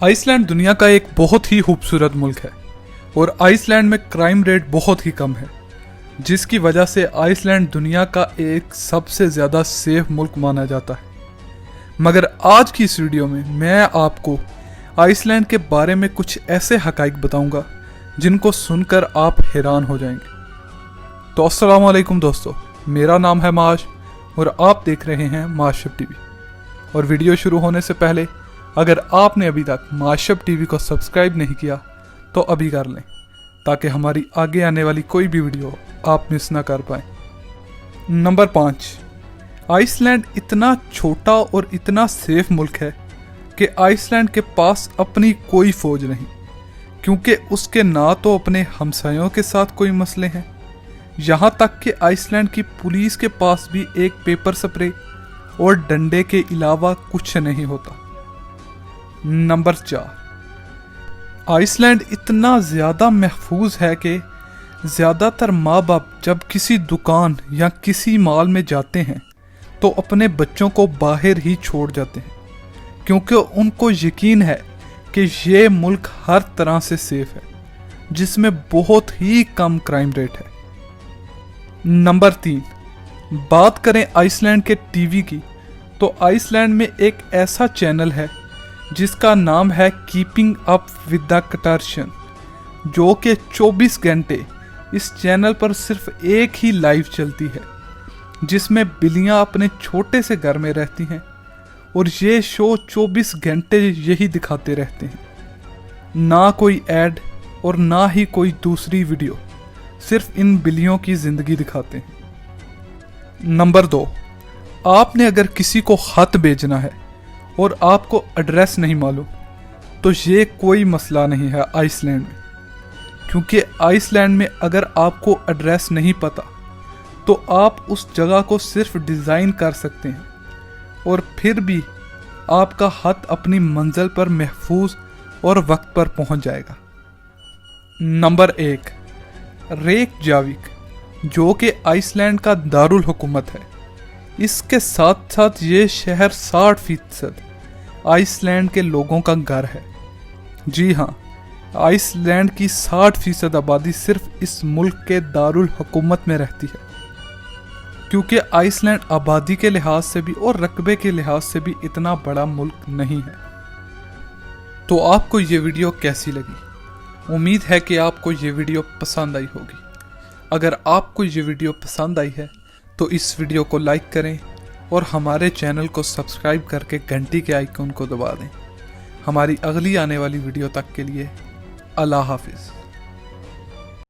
Iceland दुनिया का एक बहुत ही खूबसूरत मुल्क है और आइसलैंड में क्राइम रेट बहुत ही कम है, जिसकी वजह से आइसलैंड दुनिया का एक सबसे ज़्यादा सेफ मुल्क माना जाता है। मगर आज की इस वीडियो में मैं आपको आइसलैंड के बारे में कुछ ऐसे हकाइक बताऊंगा जिनको सुनकर आप हैरान हो जाएंगे। तो अस्सलाम वालेकुम दोस्तों, मेरा नाम है माश और आप देख रहे हैं माशब टीवी। और वीडियो शुरू होने से पहले अगर आपने अभी तक माशब टीवी को सब्सक्राइब नहीं किया तो अभी कर लें, ताकि हमारी आगे आने वाली कोई भी वीडियो आप मिस ना कर पाएँ। नंबर 5, आइसलैंड इतना छोटा और इतना सेफ मुल्क है कि आइसलैंड के पास अपनी कोई फौज नहीं, क्योंकि उसके ना तो अपने हमसायों के साथ कोई मसले हैं, यहाँ तक कि आइसलैंड की पुलिस के पास भी एक पेपर स्प्रे और डंडे के अलावा कुछ नहीं होता। नंबर 4, आइसलैंड इतना ज़्यादा महफूज है कि ज़्यादातर माँ बाप जब किसी दुकान या किसी मॉल में जाते हैं तो अपने बच्चों को बाहर ही छोड़ जाते हैं, क्योंकि उनको यकीन है कि ये मुल्क हर तरह से सेफ है, जिसमें बहुत ही कम क्राइम रेट है। नंबर 3, बात करें आइसलैंड के टीवी की, तो आइसलैंड में एक ऐसा चैनल है जिसका नाम है कीपिंग अप विद द कटार्शियन, जो कि 24 घंटे इस चैनल पर सिर्फ एक ही लाइव चलती है, जिसमें बिल्लियां अपने छोटे से घर में रहती हैं और ये शो 24 घंटे यही दिखाते रहते हैं। ना कोई ऐड और ना ही कोई दूसरी वीडियो, सिर्फ इन बिल्लियों की ज़िंदगी दिखाते हैं। नंबर 2, आपने अगर किसी को खत भेजना है और आपको एड्रेस नहीं मालूम तो ये कोई मसला नहीं है आइसलैंड में, क्योंकि आइसलैंड में अगर आपको एड्रेस नहीं पता तो आप उस जगह को सिर्फ डिज़ाइन कर सकते हैं और फिर भी आपका खत अपनी मंजिल पर महफूज और वक्त पर पहुंच जाएगा। नंबर 1, रेकजाविक, जो कि आइसलैंड का दारुल हुकूमत है। इसके साथ साथ ये शहर 60% आइसलैंड के लोगों का घर है। जी हाँ, आइसलैंड की 60% आबादी सिर्फ इस मुल्क के दारुल हुकूमत में रहती है, क्योंकि आइसलैंड आबादी के लिहाज से भी और रकबे के लिहाज से भी इतना बड़ा मुल्क नहीं है। तो आपको ये वीडियो कैसी लगी? उम्मीद है कि आपको ये वीडियो पसंद आई होगी। अगर आपको ये वीडियो पसंद आई है तो इस वीडियो को लाइक करें और हमारे चैनल को सब्सक्राइब करके घंटी के आइकन को दबा दें। हमारी अगली आने वाली वीडियो तक के लिए अल्लाह हाफिज़।